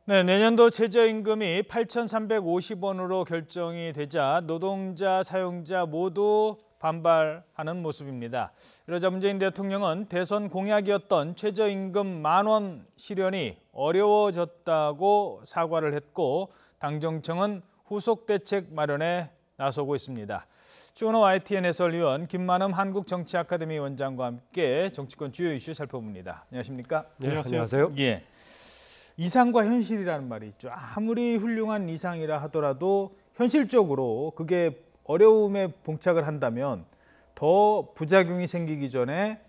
네, 내년도 최저임금이 8,350원으로 결정이 되자 노동자, 사용자 모두 반발하는 모습입니다. 이러자 문재인 대통령은 대선 공약이었던 최저임금 10,000원 실현이 어려워졌다고 사과를 했고 당정청은 후속 대책 마련에 나서고 있습니다. 추은호 YTN 해설위원, 김만흠 한국정치아카데미 원장과 함께 정치권 주요 이슈 살펴봅니다. 안녕하십니까? 네, 안녕하세요. 예. 이상과 현실이라는 말이 있죠. 아무리 훌륭한 이상이라 하더라도 현실적으로 그게 어려움에 봉착을 한다면 더 부작용이 생기기 전에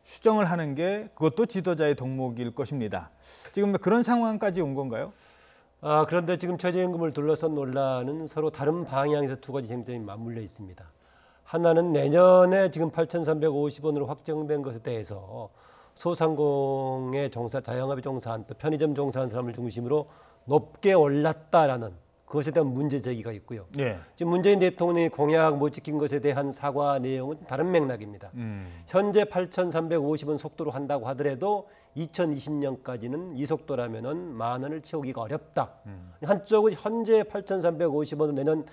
수정을 하는 게 그것도 지도자의 덕목일 것입니다. 지금 그런 상황까지 온 건가요? 그런데 지금 최저임금을 둘러싼 논란은 서로 다른 방향에서 두 가지 쟁점이 맞물려 있습니다. 하나는 내년에 지금 8,350원으로 확정된 것에 대해서 소상공의 종사, 자영업에 종사한 또 편의점 종사한 사람을 중심으로 높게 올랐다라는 그것에 대한 문제 제기가 있고요. 네. 지금 문재인 대통령이 공약 못 지킨 것에 대한 사과 내용은 다른 맥락입니다. 현재 8,350원 속도로 한다고 하더라도 2020년까지는 이 속도라면은 10,000원을 채우기가 어렵다. 한쪽은 현재 8,350원을 내는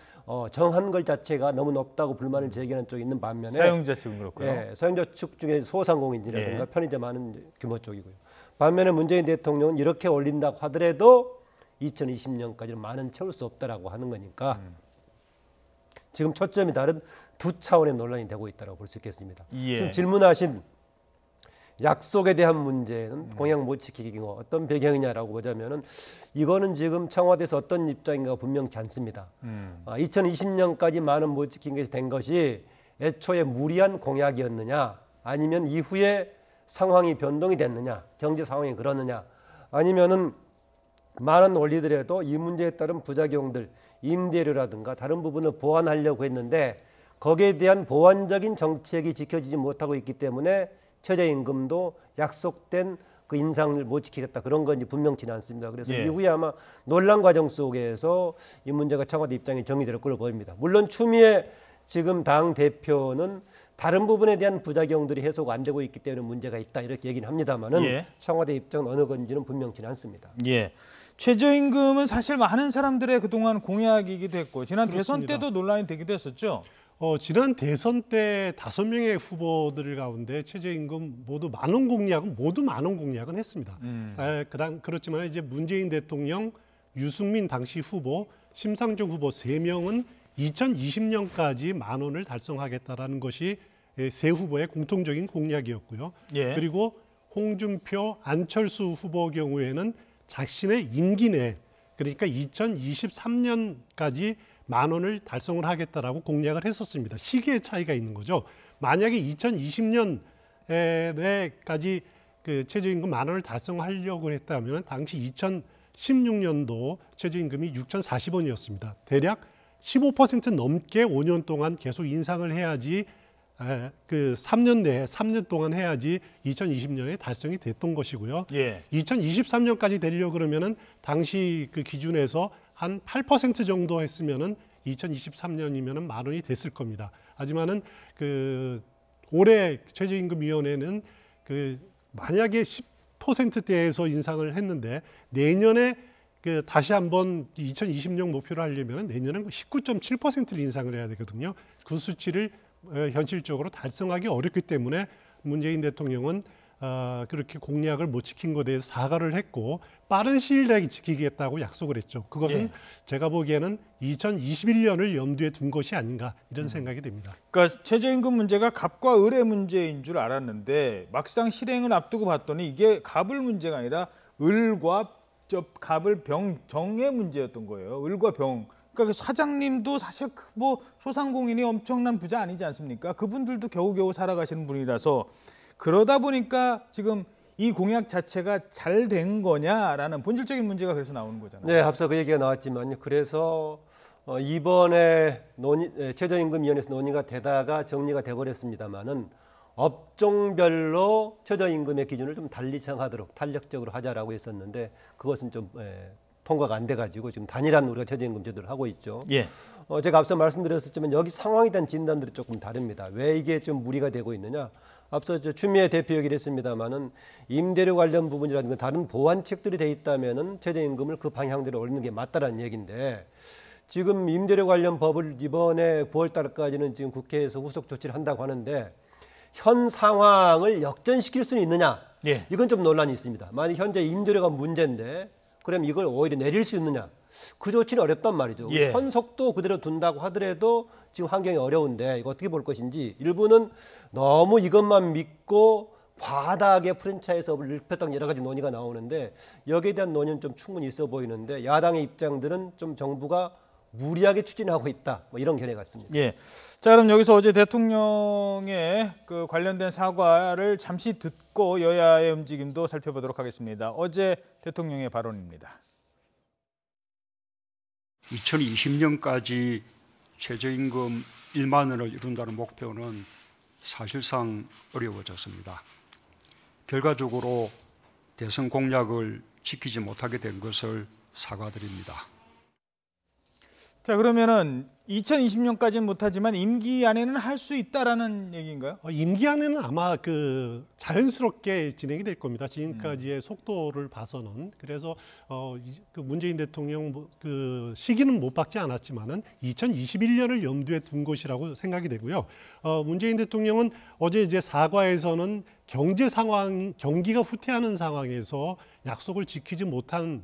정한 것 자체가 너무 높다고 불만을 제기하는 쪽이 있는 반면에 사용자 측은 그렇고요. 예, 사용자 측 중에 소상공인이라든가 예. 편의점 하는 규모 쪽이고요. 반면에 문재인 대통령은 이렇게 올린다고 하더라도 2020년까지는 10,000원 채울 수 없다라고 하는 거니까 지금 초점이 다른 두 차원의 논란이 되고 있다고 볼 수 있겠습니다. 예. 지금 질문하신 약속에 대한 문제는 공약 못 지키기 어떤 배경이냐라고 보자면은 이거는 지금 청와대에서 어떤 입장인가 분명치 않습니다. 2020년까지 10,000원 못 지킨 것이 된 것이 애초에 무리한 공약이었느냐, 아니면 이후에 상황이 변동이 됐느냐, 경제 상황이 그러느냐, 아니면은 10,000원 올리더라도 이 문제에 따른 부작용들, 임대료라든가 다른 부분을 보완하려고 했는데 거기에 대한 보완적인 정책이 지켜지지 못하고 있기 때문에 최저임금도 약속된 그 인상을 못 지키겠다, 그런 건지 분명치는 않습니다. 그래서 예. 이후에 아마 논란 과정 속에서 이 문제가 청와대 입장이 정리될 걸로 보입니다. 물론 추미애 지금 당 대표는 다른 부분에 대한 부작용들이 해소가 안 되고 있기 때문에 문제가 있다 이렇게 얘기는 합니다만은 예. 청와대 입장은 어느 건지는 분명치는 않습니다. 예. 최저임금은 사실 많은 사람들의 그동안 공약이기도 했고 지난 그렇습니다. 대선 때도 논란이 되기도 했었죠. 지난 대선 때 5명의 후보들 가운데 최저임금 모두 10,000원 공약은 모두 10,000원 공약은 했습니다. 그렇지만 이제 문재인 대통령, 유승민 당시 후보, 심상정 후보 3명은 2020년까지 10,000원을 달성하겠다라는 것이 세 후보의 공통적인 공약이었고요. 예. 그리고 홍준표, 안철수 후보 경우에는 자신의 임기 내, 그러니까 2023년까지 10,000원을 달성을 하겠다라고 공약을 했었습니다. 시기의 차이가 있는 거죠. 만약에 2020년에까지 그 최저임금 10,000원을 달성하려고 했다면 당시 2016년도 최저임금이 6,040원이었습니다. 대략 15% 넘게 5년 동안 계속 인상을 해야지, 그 3년 동안 해야지 2020년에 달성이 됐던 것이고요. 예. 2023년까지 되려고 그러면은 당시 그 기준에서 한 8% 정도 했으면은 2023년이면은 10,000원이 됐을 겁니다. 하지만은 그 올해 최저임금위원회는 그 만약에 10%대에서 인상을 했는데 내년에 그 다시 한번 2020년 목표를 하려면 내년은 19.7%를 인상을 해야 되거든요. 그 수치를 현실적으로 달성하기 어렵기 때문에 문재인 대통령은 그렇게 공약을 못 지킨 것에 대해서 사과를 했고 빠른 시일 내에 지키겠다고 약속을 했죠. 그것은 예. 제가 보기에는 2021년을 염두에 둔 것이 아닌가 이런 생각이 듭니다. 그러니까 최저임금 문제가 갑과 을의 문제인 줄 알았는데 막상 실행을 앞두고 봤더니 이게 갑을 문제가 아니라 을과 갑을 병정의 문제였던 거예요. 을과 병. 그러니까 사장님도 사실 뭐 소상공인이 엄청난 부자 아니지 않습니까? 그분들도 겨우겨우 살아가시는 분이라서 그러다 보니까 지금 이 공약 자체가 잘 된 거냐라는 본질적인 문제가 그래서 나오는 거잖아요. 네, 앞서 그 얘기가 나왔지만요. 그래서 이번에 최저임금위원회에서 논의가 되다가 정리가 돼버렸습니다만은 업종별로 최저임금의 기준을 좀 달리 정하도록 탄력적으로 하자라고 했었는데 그것은 좀 통과가 안 돼가지고 지금 단일한 우리가 최저임금 제도를 하고 있죠. 예. 제가 앞서 말씀드렸었지만 여기 상황에 대한 진단들이 조금 다릅니다. 왜 이게 좀 무리가 되고 있느냐? 앞서 추미애 대표 얘기를 했습니다만은 임대료 관련 부분이라든가 다른 보완책들이 돼 있다면은 최저임금을 그 방향대로 올리는 게 맞다라는 얘기인데 지금 임대료 관련 법을 이번에 9월 달까지는 지금 국회에서 후속 조치를 한다고 하는데 현 상황을 역전시킬 수는 있느냐? 예. 이건 좀 논란이 있습니다. 만약 현재 임대료가 문제인데 그럼 이걸 오히려 내릴 수 있느냐? 그 조치는 어렵단 말이죠. 예. 현 속도 그대로 둔다고 하더라도 지금 환경이 어려운데 이거 어떻게 볼 것인지 일부는 너무 이것만 믿고 과다하게 프랜차이즈업을 넓혔던 여러 가지 논의가 나오는데 여기에 대한 논의는 좀 충분히 있어 보이는데 야당의 입장들은 좀 정부가 무리하게 추진하고 있다. 뭐 이런 견해 같습니다. 예. 자, 그럼 여기서 어제 대통령의 그 관련된 사과를 잠시 듣고 여야의 움직임도 살펴보도록 하겠습니다. 어제 대통령의 발언입니다. 2020년까지 최저임금 1만 원을 이룬다는 목표는 사실상 어려워졌습니다. 결과적으로 대선 공약을 지키지 못하게 된 것을 사과드립니다. 자, 그러면은 2020년까지는 못하지만 임기 안에는 할 수 있다라는 얘기인가요? 임기 안에는 아마 그 자연스럽게 진행이 될 겁니다. 지금까지의 속도를 봐서는. 그래서 그 문재인 대통령 그 시기는 못 박지 않았지만은 2021년을 염두에 둔 것이라고 생각이 되고요. 문재인 대통령은 어제 이제 사과에서는 경제 상황, 경기가 후퇴하는 상황에서 약속을 지키지 못한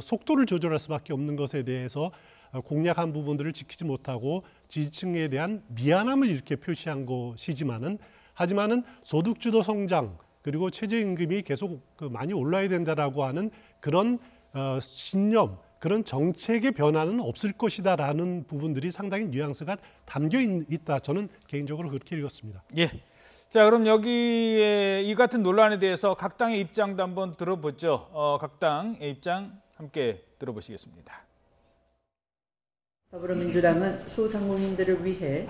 속도를 조절할 수밖에 없는 것에 대해서 공약한 부분들을 지키지 못하고 지지층에 대한 미안함을 이렇게 표시한 것이지만은 하지만은 소득주도 성장 그리고 최저임금이 계속 많이 올라야 된다라고 하는 그런 신념 그런 정책의 변화는 없을 것이다라는 부분들이 상당히 뉘앙스가 담겨 있다. 저는 개인적으로 그렇게 읽었습니다. 예. 자, 그럼 여기에 이 같은 논란에 대해서 각 당의 입장도 한번 들어보죠. 각 당의 입장 함께 들어보시겠습니다. 더불어민주당은 소상공인들을 위해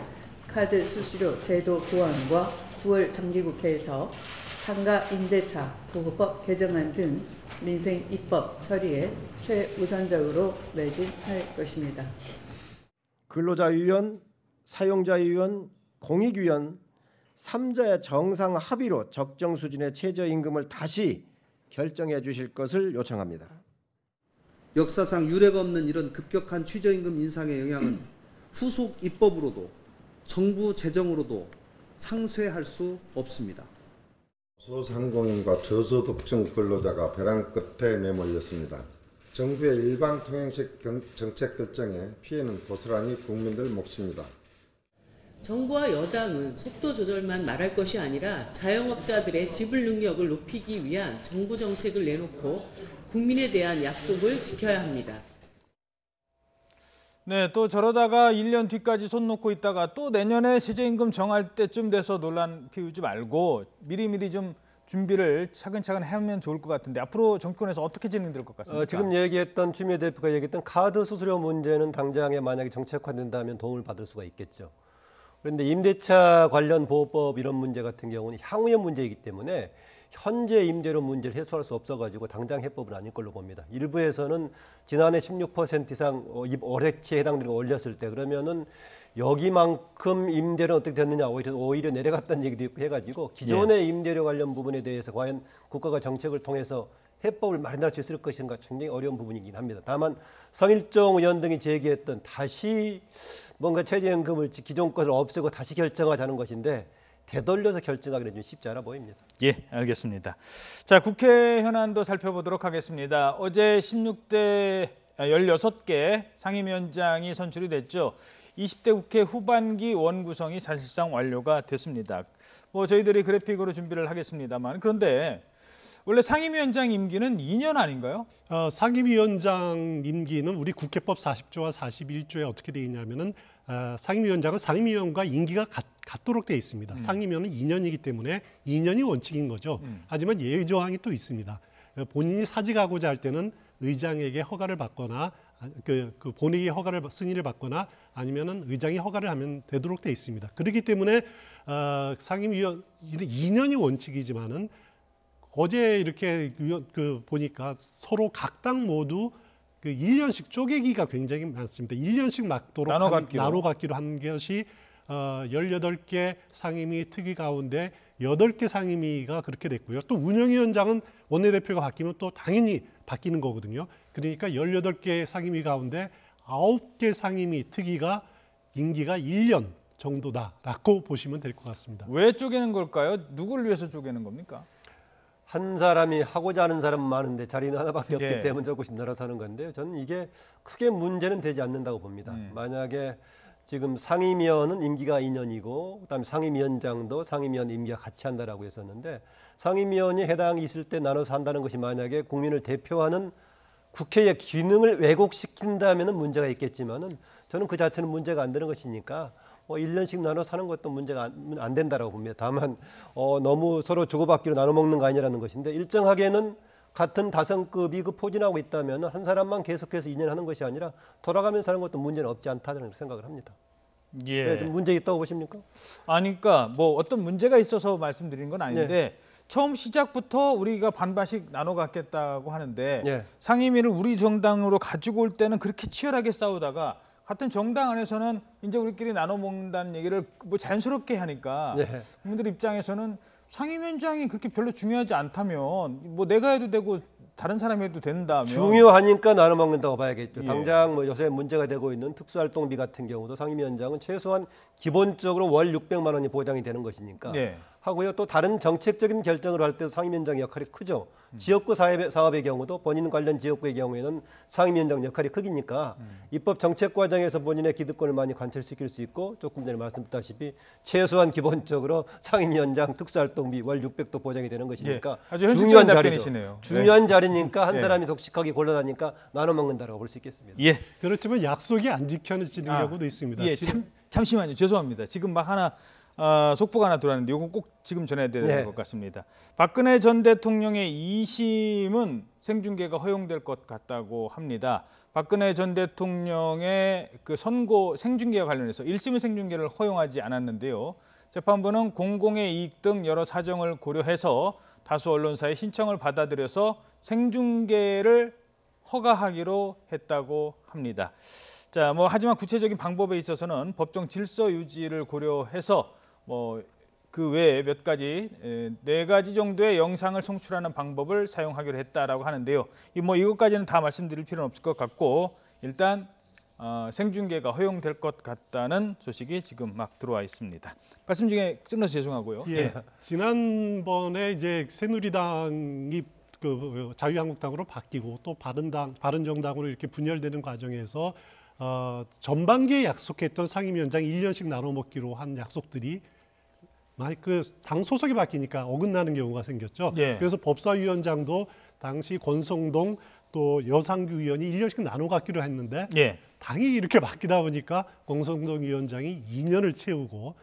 카드 수수료 제도 보완과 9월 정기국회에서 상가 임대차 보호법 개정안 등 민생 입법 처리에 최우선적으로 매진할 것입니다. 근로자유원, 사용자유원, 공익유원 3자의 정상 합의로 적정 수준의 최저임금을 다시 결정해 주실 것을 요청합니다. 역사상 유례가 없는 이런 급격한 최저임금 인상의 영향은 후속 입법으로도 정부 재정으로도 상쇄할 수 없습니다. 소상공인과 저소득층 근로자가 벼랑 끝에 내몰렸습니다. 정부의 일방 통행식 정책 결정에 피해는 고스란히 국민들 몫입니다. 정부와 여당은 속도 조절만 말할 것이 아니라 자영업자들의 지불 능력을 높이기 위한 정부 정책을 내놓고 국민에 대한 약속을 지켜야 합니다. 네, 또 저러다가 1년 뒤까지 손 놓고 있다가 또 내년에 최저임금 정할 때쯤 돼서 논란 피우지 말고 미리미리 좀 준비를 차근차근 하면 좋을 것 같은데 앞으로 정권에서 어떻게 진행될 것 같습니까? 지금 얘기했던 추미애 대표가 얘기했던 카드 수수료 문제는 당장에 만약에 정책화된다면 도움을 받을 수가 있겠죠. 그런데 임대차 관련 보호법 이런 문제 같은 경우는 향후의 문제이기 때문에 현재 임대료 문제를 해소할 수 없어가지고 당장 해법은 아닐 걸로 봅니다. 일부에서는 지난해 16% 이상 올해치에 해당되는 거 올렸을 때 그러면은 여기만큼 임대료는 어떻게 됐느냐 오히려 내려갔다는 얘기도 있고 해가지고 기존의 임대료 관련 부분에 대해서 과연 국가가 정책을 통해서 해법을 마련할 수 있을 것인가 굉장히 어려운 부분이긴 합니다. 다만 성일종 의원 등이 제기했던 다시 뭔가 최저임금을 기존 것을 없애고 다시 결정하자는 것인데 되돌려서 결정하기는 좀 쉽지 않아 보입니다. 예, 알겠습니다. 자, 국회 현안도 살펴보도록 하겠습니다. 어제 16개 상임위원장이 선출이 됐죠. 20대 국회 후반기 원구성이 사실상 완료가 됐습니다. 저희들이 그래픽으로 준비를 하겠습니다만 그런데 원래 상임위원장 임기는 2년 아닌가요? 상임위원장 임기는 우리 국회법 40조와 41조에 어떻게 되어 있냐면은 상임위원장은 상임위원과 임기가 같도록 되어 있습니다. 상임위원은 2년이기 때문에 2년이 원칙인 거죠. 하지만 예외 조항이 또 있습니다. 본인이 사직하고자 할 때는 의장에게 허가를 받거나 그 본회의 허가를 승인을 받거나 아니면은 의장이 허가를 하면 되도록 되어 있습니다. 그렇기 때문에 상임위원 2년이 원칙이지만은 어제 이렇게 보니까 서로 각 당 모두 그 1년씩 쪼개기가 굉장히 많습니다. 1년씩 막도록 나눠 갖기로 한 것이 18개 상임위 특위 가운데 8개 상임위가 그렇게 됐고요. 또 운영위원장은 원내대표가 바뀌면 또 당연히 바뀌는 거거든요. 그러니까 18개 상임위 가운데 9개 상임위 특위가 임기가 1년 정도다라고 보시면 될 것 같습니다. 왜 쪼개는 걸까요? 누구를 위해서 쪼개는 겁니까? 한 사람이 하고자 하는 사람은 많은데 자리는 하나밖에 없기 예. 때문에 조금씩 늘어서 하는 건데요. 저는 이게 크게 문제는 되지 않는다고 봅니다. 만약에 지금 상임위원은 임기가 2년이고 그다음에 상임위원장도 상임위원 임기가 같이 한다라고 했었는데 상임위원이 해당이 있을 때 나눠서 한다는 것이 만약에 국민을 대표하는 국회의 기능을 왜곡시킨다면은 문제가 있겠지만은 저는 그 자체는 문제가 안 되는 것이니까 1년씩 나눠 사는 것도 문제가 안 된다라고 봅니다. 다만 너무 서로 주고받기로 나눠 먹는 거 아니라는 것인데 일정하게는 같은 다성급이 그 포진하고 있다면 한 사람만 계속해서 2년 하는 것이 아니라 돌아가면서 하는 것도 문제는 없지 않다는 생각을 합니다. 예. 네, 좀 문제 있다고 보십니까? 아니, 그러니까 뭐 어떤 문제가 있어서 말씀드린 건 아닌데 네. 처음 시작부터 우리가 반반씩 나눠 갖겠다고 하는데 네. 상임위를 우리 정당으로 가지고 올 때는 그렇게 치열하게 싸우다가 같은 정당 안에서는 이제 우리끼리 나눠 먹는다는 얘기를 뭐 자연스럽게 하니까 네. 국민들 입장에서는 상임위원장이 그렇게 별로 중요하지 않다면 뭐 내가 해도 되고 다른 사람이 해도 된다면 중요하니까 나눠 먹는다고 봐야겠죠. 예. 당장 뭐 요새 문제가 되고 있는 특수활동비 같은 경우도 상임위원장은 최소한 기본적으로 월 600만 원이 보장이 되는 것이니까 예. 하고요. 또 다른 정책적인 결정을 할 때도 상임위원장의 역할이 크죠. 지역구 사업의 경우도 본인 관련 지역구의 경우에는 상임위원장 역할이 크기니까 입법 정책 과정에서 본인의 기득권을 많이 관철시킬 수 있고 조금 전에 말씀드렸다시피 최소한 기본적으로 상임위원장 특수활동비 월 600도 보장이 되는 것이니까 예. 아주 현실적인 답변이시네요. 중요한 자리니까 한 예. 사람이 독식하게 골라다니까 나눠 먹는다라고 볼 수 있겠습니다. 예. 그렇지만 약속이 안 지켜지는 경우도 있습니다. 예, 잠시만요. 죄송합니다. 지금 막 하나 속보가 하나 들어왔는데 이건 꼭 지금 전해드려야 될 것 같습니다. 박근혜 전 대통령의 2심은 생중계가 허용될 것 같다고 합니다. 박근혜 전 대통령의 그 선고 생중계와 관련해서 1심은 생중계를 허용하지 않았는데요. 재판부는 공공의 이익 등 여러 사정을 고려해서 다수 언론사의 신청을 받아들여서 생중계를 허가하기로 했다고 합니다. 자, 뭐 하지만 구체적인 방법에 있어서는 법정 질서 유지를 고려해서 뭐 그 외에 몇 가지 4가지 정도의 영상을 송출하는 방법을 사용하기로 했다라고 하는데요. 이것까지는 다 말씀드릴 필요는 없을 것 같고 일단 생중계가 허용될 것 같다는 소식이 지금 막 들어와 있습니다. 말씀 중에 끝나서 죄송하고요. 예. 지난번에 이제 새누리당이 그 자유한국당으로 바뀌고 또 바른정당으로 이렇게 분열되는 과정에서 전반기에 약속했던 상임위원장 1년씩 나눠 먹기로 한 약속들이 그 당 소속이 바뀌니까 어긋나는 경우가 생겼죠. 예. 그래서 법사위원장도 당시 권성동 또 여상규 의원이 1년씩 나눠 갖기로 했는데 예. 당이 이렇게 바뀌다 보니까 권성동 위원장이 2년을 채우고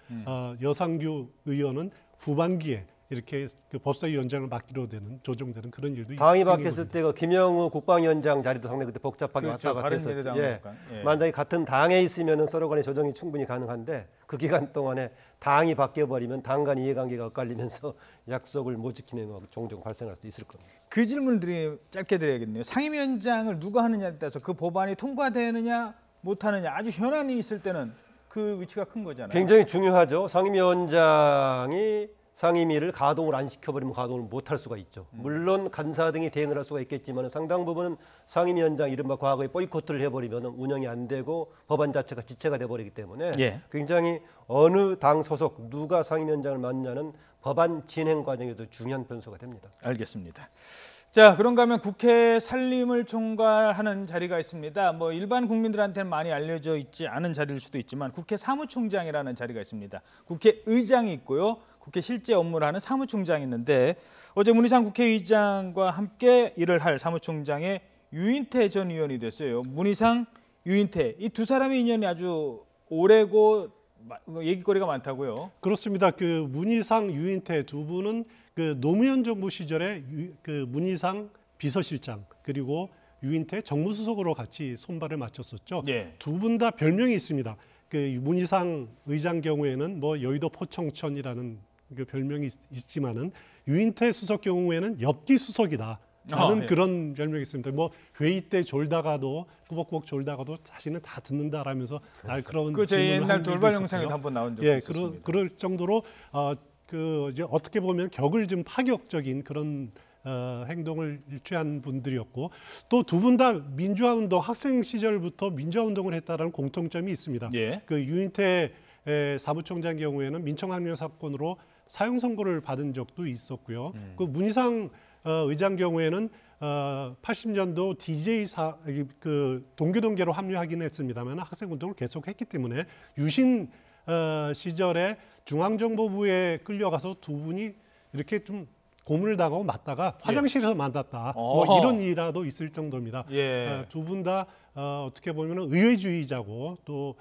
여상규 의원은 후반기에 이렇게 그 법사위원장을 맡기로 되는 조정되는 그런 일도 당이 생기거든요. 바뀌었을 때가 김영우 국방위원장 자리도 상당히 그때 복잡하게 그렇죠. 왔다 갔다 했었죠. 바른미래당 예. 약간. 예. 만약에 같은 당에 있으면 서로 간의 조정이 충분히 가능한데 그 기간 동안에 당이 바뀌어버리면 당 간 이해관계가 엇갈리면서 약속을 못 지키는 경우가 종종 발생할 수 있을 겁니다. 그 질문을 짧게 드려야겠네요. 상임위원장을 누가 하느냐에 따라서 그 법안이 통과되느냐 못하느냐 아주 현안이 있을 때는 그 위치가 큰 거잖아요. 굉장히 중요하죠. 상임위원장이 상임위를 가동을 안 시켜버리면 가동을 못할 수가 있죠. 물론 간사 등이 대응을 할 수가 있겠지만 상당 부분은 상임위원장 이른바 과거에 보이콧을 해버리면 운영이 안 되고 법안 자체가 지체가 돼버리기 때문에 예. 굉장히 어느 당 소속 누가 상임위원장을 맡느냐는 법안 진행 과정에도 중요한 변수가 됩니다. 알겠습니다. 자, 그런가 하면 국회 산림을 총괄하는 자리가 있습니다. 뭐 일반 국민들한테는 많이 알려져 있지 않은 자리일 수도 있지만 국회 사무총장이라는 자리가 있습니다. 국회의장이 있고요. 국회 실제 업무를 하는 사무총장이 있는데 어제 문희상 국회의장과 함께 일을 할 사무총장의 유인태 전 의원이 됐어요. 문희상, 유인태 이 두 사람의 인연이 아주 오래고 얘기거리가 많다고요. 그렇습니다. 그 문희상, 유인태 두 분은 그 노무현 정부 시절에 그 문희상 비서실장 그리고 유인태 정무수석으로 같이 손발을 맞췄었죠. 예. 두 분 다 별명이 있습니다. 그 문희상 의장 경우에는 뭐 여의도 포청천이라는 그 별명이 있지만은 유인태 수석 경우에는 엽기 수석이다. 라는 예. 그런 별명이 있습니다. 뭐 회의 때 졸다가도 꾸벅꾸벅 졸다가도 자신은 다 듣는다라면서 그런 그 제 질문을 옛날 한 적도 돌발 있었고요. 영상에도 한번 나온 적도 예, 있었습니다. 그럴 정도로 이제 어떻게 보면 격을 좀 파격적인 그런 행동을 취한 분들이었고 또 두 분 다 민주화 운동 학생 시절부터 민주화 운동을 했다라는 공통점이 있습니다. 예. 그 유인태 사무총장 경우에는 민청학령 사건으로 사형 선고를 받은 적도 있었고요. 그 문희상 의장 경우에는 80년도 DJ 그 동교동계로 합류하기는 했습니다만 학생 운동을 계속했기 때문에 유신 시절에 중앙정보부에 끌려가서 두 분이 이렇게 좀 고문을 당하고 맞다가 화장실에서 만났다. 뭐 이런 일화도 있을 정도입니다. 예. 두 분 다 어떻게 보면 의회주의자고 또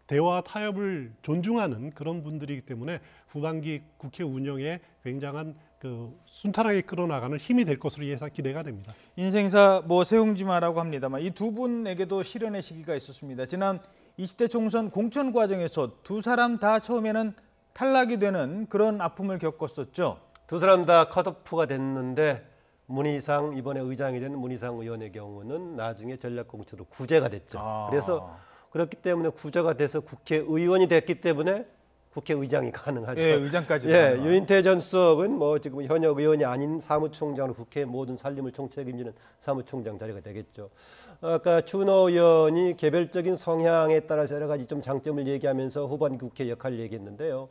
대화 타협을 존중하는 그런 분들이기 때문에 후반기 국회 운영에 굉장한 그 순탄하게 끌어나가는 힘이 될 것으로 기대가 됩니다. 인생사 뭐 세웅지마라고 합니다만 이 두 분에게도 실현의 시기가 있었습니다. 지난 20대 총선 공천 과정에서 두 사람 다 처음에는 탈락이 되는 그런 아픔을 겪었었죠. 두 사람 다 컷오프가 됐는데 문희상 이번에 의장이 된 문희상 의원의 경우는 나중에 전략공천으로 구제가 됐죠. 그래서 그렇기 때문에 구제가 돼서 국회의원이 됐기 때문에 국회의장이 가능하죠. 예, 의장까지. 예, 유인태 전 수석은 뭐 지금 현역 의원이 아닌 사무총장으로 국회 모든 살림을 총책임지는 사무총장 자리가 되겠죠. 아까 준호 의원이 개별적인 성향에 따라서 여러 가지 좀 장점을 얘기하면서 후반 국회 역할을 얘기했는데요.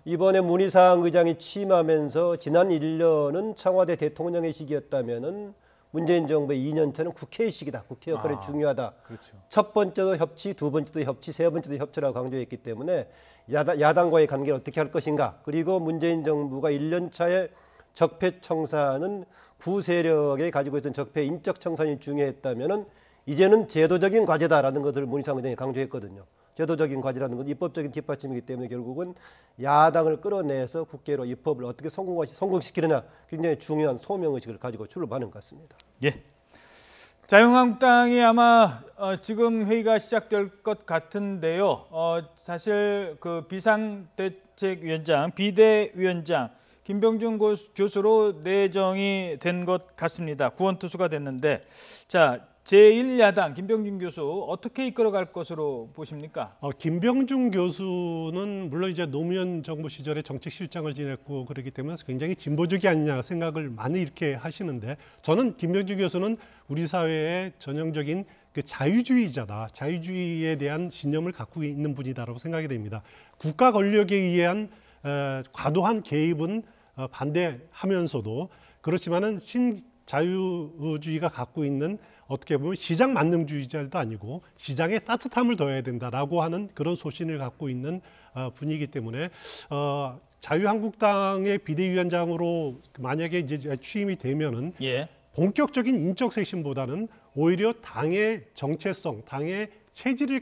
이번에 문희상 의장이 취임하면서 지난 1년은 청와대 대통령의 시기였다면은 문재인 정부의 2년 차는 국회의 시기다. 국회 역할이 중요하다. 그렇죠. 첫 번째도 협치, 두 번째도 협치, 세 번째도 협치라고 강조했기 때문에 야당과의 관계를 어떻게 할 것인가. 그리고 문재인 정부가 1년 차에 적폐 청산은 구세력에 가지고 있던 적폐 인적 청산이 중요했다면은 이제는 제도적인 과제다라는 것을 문희상 의장이 강조했거든요. 제도적인 과제라는 건 입법적인 뒷받침이기 때문에 결국은 야당을 끌어내서 국회로 입법을 어떻게 성공시키느냐 굉장히 중요한 소명의식을 가지고 출범하는 것 같습니다. 예. 자유한국당이 아마 지금 회의가 시작될 것 같은데요. 사실 그 비상대책위원장, 비대위원장 김병준 교수로 내정이 된 것 같습니다. 구원투수가 됐는데 자. 제1야당 김병준 교수 어떻게 이끌어갈 것으로 보십니까? 김병준 교수는 물론 이제 노무현 정부 시절에 정책실장을 지냈고 그렇기 때문에 굉장히 진보적이 아니냐 생각을 많이 이렇게 하시는데 저는 김병준 교수는 우리 사회의 전형적인 그 자유주의자다. 자유주의에 대한 신념을 갖고 있는 분이다라고 생각이 됩니다. 국가 권력에 의한 과도한 개입은 반대하면서도 그렇지만은 신자유주의가 갖고 있는 어떻게 보면 시장 만능주의자도 아니고 시장에 따뜻함을 더해야 된다라고 하는 그런 소신을 갖고 있는 분이기 때문에 자유한국당의 비대위원장으로 만약에 이제 취임이 되면은 본격적인 인적 쇄신보다는 오히려 당의 정체성, 당의 체질을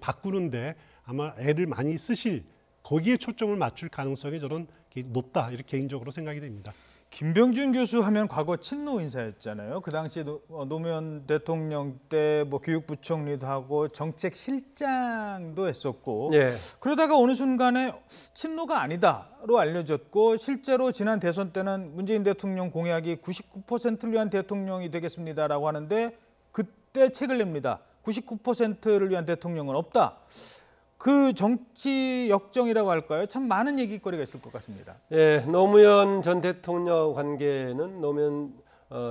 바꾸는데 아마 애를 많이 쓰실 거기에 초점을 맞출 가능성이 저는 높다 이렇게 개인적으로 생각이 됩니다. 김병준 교수 하면 과거 친노 인사였잖아요. 그 당시에 노무현 대통령 때 뭐 교육부총리도 하고 정책실장도 했었고 그러다가 어느 순간에 친노가 아니다로 알려졌고 실제로 지난 대선 때는 문재인 대통령 공약이 99%를 위한 대통령이 되겠습니다라고 하는데 그때 책을 냅니다. 99%를 위한 대통령은 없다. 그 정치 역정이라고 할까요? 참 많은 얘기거리가 있을 것 같습니다. 예, 노무현 전 대통령 관계는 노무현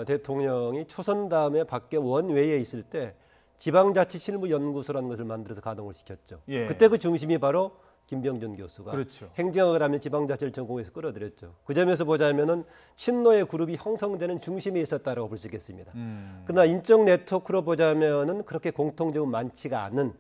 대통령이 초선 다음에 밖에 원외에 있을 때 지방자치실무연구소라는 것을 만들어서 가동을 시켰죠. 그때 그 중심이 바로 김병준 교수가 행정학을 하면 지방자치를 전공해서 끌어들였죠. 그 점에서 보자면은 친노의 그룹이 형성되는 중심에 있었다라고 볼 수 있겠습니다. 그러나 인적 네트워크로 보자면은 그렇게 공통점은 많지가 않은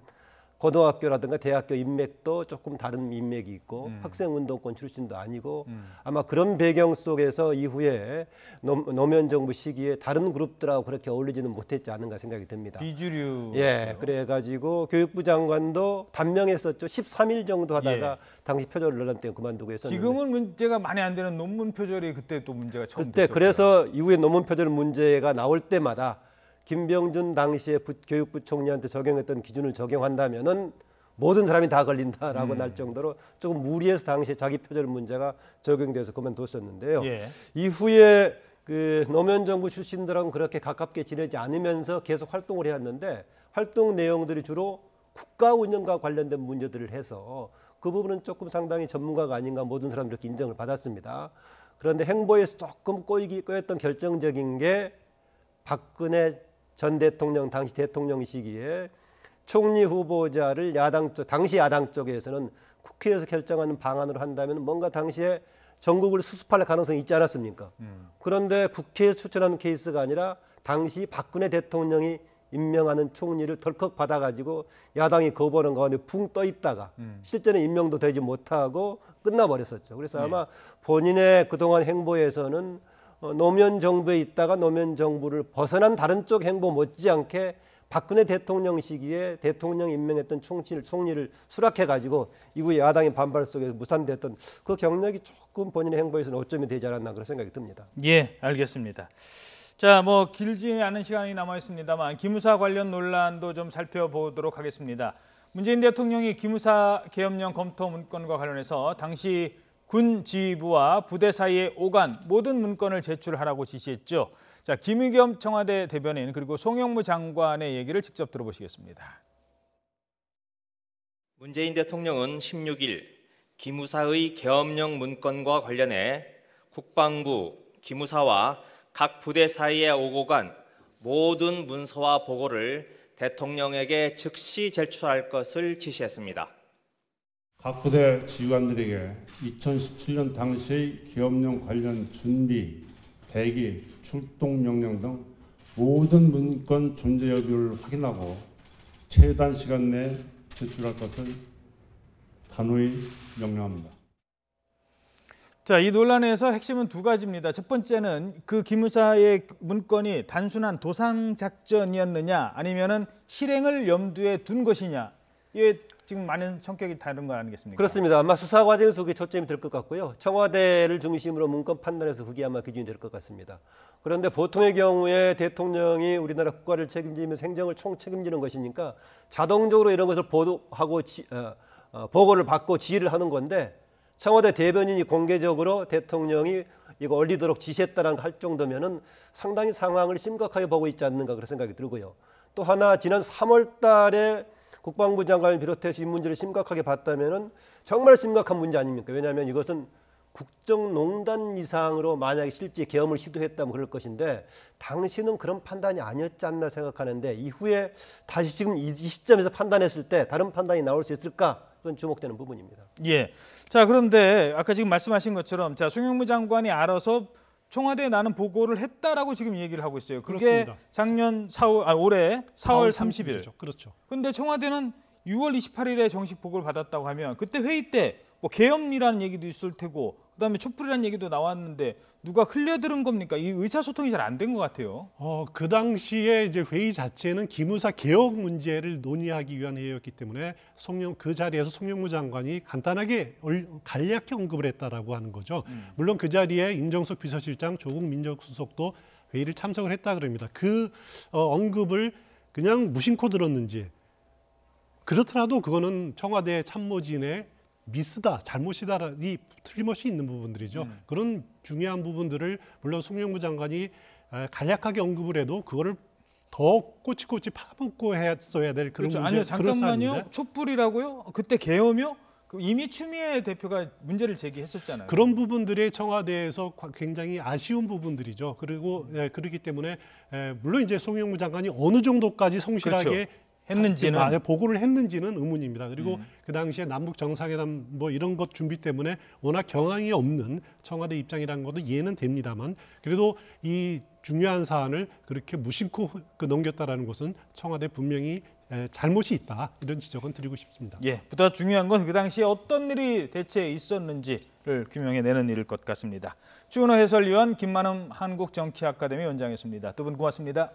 고등학교라든가 대학교 인맥도 조금 다른 인맥이 있고 학생운동권 출신도 아니고 아마 그런 배경 속에서 이후에 노무현 정부 시기에 다른 그룹들하고 그렇게 어울리지는 못했지 않은가 생각이 듭니다. 비주류. 예, 그래가지고 교육부 장관도 단명했었죠. 13일 정도 하다가 당시 표절을 논란 때문에 그만두고 했었는데 지금은 문제가 많이 안 되는 논문 표절이 그때 또 문제가 처음 됐었고요. 그래서 이후에 논문 표절 문제가 나올 때마다 김병준 당시에 교육부총리한테 적용했던 기준을 적용한다면은 모든 사람이 다 걸린다라고 날 정도로 조금 무리해서 당시에 자기 표절 문제가 적용돼서 그만뒀었는데요. 이후에 그 노무현 정부 출신들하고 그렇게 가깝게 지내지 않으면서 계속 활동을 해왔는데 활동 내용들이 주로 국가 운영과 관련된 문제들을 해서 그 부분은 조금 상당히 전문가가 아닌가 모든 사람들이 이렇게 인정을 받았습니다. 그런데 행보에서 조금 꼬였던 결정적인 게 박근혜 전 대통령 당시 대통령 시기에 총리 후보자를 당시 야당 쪽에서는 국회에서 결정하는 방안으로 한다면 뭔가 당시에 전국을 수습할 가능성이 있지 않았습니까? 그런데 국회에서 추천하는 케이스가 아니라 당시 박근혜 대통령이 임명하는 총리를 덜컥 받아가지고 야당이 거부하는 가운데 붕 떠 있다가 실제는 임명도 되지 못하고 끝나버렸었죠. 그래서 아마 본인의 그동안 행보에서는 노무현 정부에 있다가 노무현 정부를 벗어난 다른 쪽 행보 못지않게 박근혜 대통령 시기에 대통령 임명했던 총리를 수락해가지고 이후에 야당의 반발 속에서 무산됐던 그 경력이 조금 본인의 행보에서는 오점이 되지 않았나 그런 생각이 듭니다. 예, 알겠습니다. 자, 뭐 길지 않은 시간이 남아 있습니다만 기무사 관련 논란도 좀 살펴보도록 하겠습니다. 문재인 대통령이 기무사 계엄령 검토 문건과 관련해서 당시 군 지휘부와 부대 사이에 오간 모든 문건을 제출하라고 지시했죠. 자, 김의겸 청와대 대변인 그리고 송영무 장관의 얘기를 직접 들어보시겠습니다. 문재인 대통령은 16일 기무사의 계엄령 문건과 관련해 국방부, 기무사와 각 부대 사이에 오고 간 모든 문서와 보고를 대통령에게 즉시 제출할 것을 지시했습니다. 각 부대 지휘관들에게 2017년 당시의 계엄령 관련 준비, 대기, 출동 명령 등 모든 문건 존재 여부를 확인하고 최단 시간 내에 제출할 것을 단호히 명령합니다. 자, 이 논란에서 핵심은 두 가지입니다. 첫 번째는 그 기무사의 문건이 단순한 도상 작전이었느냐 아니면은 실행을 염두에 둔 것이냐. 이게 지금 많은 성격이 다른 거 아니겠습니까? 그렇습니다. 아마 수사 과정에서 그게 초점이 될 것 같고요. 청와대를 중심으로 문건 판단해서 그게 아마 기준이 될 것 같습니다. 그런데 보통의 경우에 대통령이 우리나라 국가를 책임지면서 행정을 총책임지는 것이니까 자동적으로 이런 것을 보도하고 보고를 받고 지휘를 하는 건데 청와대 대변인이 공개적으로 대통령이 이거 올리도록 지시했다는 할 정도면은 상당히 상황을 심각하게 보고 있지 않는가 그런 생각이 들고요. 또 하나 지난 3월 달에 국방부 장관을 비롯해서 이 문제를 심각하게 봤다면은 정말 심각한 문제 아닙니까? 왜냐하면 이것은 국정농단 이상으로 만약에 실제 계엄을 시도했다면 그럴 것인데 당시는 그런 판단이 아니었지 않나 생각하는데 이후에 다시 지금 이 시점에서 판단했을 때 다른 판단이 나올 수 있을까? 그건 주목되는 부분입니다. 예. 자, 그런데 아까 지금 말씀하신 것처럼 자, 송영무 장관이 알아서 청와대에 나는 보고를 했다라고 지금 얘기를 하고 있어요. 그게 그렇습니다. 작년 올해 4월 30일. 그렇죠. 그런데 청와대는 6월 28일에 정식 보고를 받았다고 하면 그때 회의 때 뭐 계엄이라는 얘기도 있을 테고 그다음에 촛불이라는 얘기도 나왔는데 누가 흘려들은 겁니까? 이 의사소통이 잘 안 된 것 같아요. 그 당시에 이제 회의 자체는 기무사 개혁 문제를 논의하기 위한 회의였기 때문에 그 자리에서 송영무 장관이 간단하게 간략히 언급을 했다라고 하는 거죠. 물론 그 자리에 임정석 비서실장, 조국 민정수석도 회의를 참석을 했다 그럽니다. 그 언급을 그냥 무심코 들었는지 그렇더라도 그거는 청와대 참모진의 미스다, 잘못이다이 틀림없이 있는 부분들이죠. 그런 중요한 부분들을 물론 송영무 장관이 간략하게 언급을 해도 그거를 더 꼬치꼬치 파묻고 했어야 될 그런 그렇죠. 문제. 아니요, 잠깐만요. 촛불이라고요? 그때 계엄이요? 이미 추미애 대표가 문제를 제기했었잖아요. 그런 부분들이 청와대에서 굉장히 아쉬운 부분들이죠. 그리고 그렇기 때문에 물론 이제 송영무 장관이 어느 정도까지 성실하게 그렇죠. 했는지는 보고를 했는지는 의문입니다. 그리고 그 당시에 남북 정상회담 뭐 이런 것 준비 때문에 워낙 경황이 없는 청와대 입장이라는 것도 이해는 됩니다만 그래도 이 중요한 사안을 그렇게 무심코 넘겼다라는 것은 청와대 분명히 잘못이 있다 이런 지적은 드리고 싶습니다. 예, 보다 중요한 건 그 당시에 어떤 일이 대체 있었는지를 규명해내는 일일 것 같습니다. 추은호 해설위원, 김만흠 한국정치아카데미 원장이었습니다. 두 분 고맙습니다.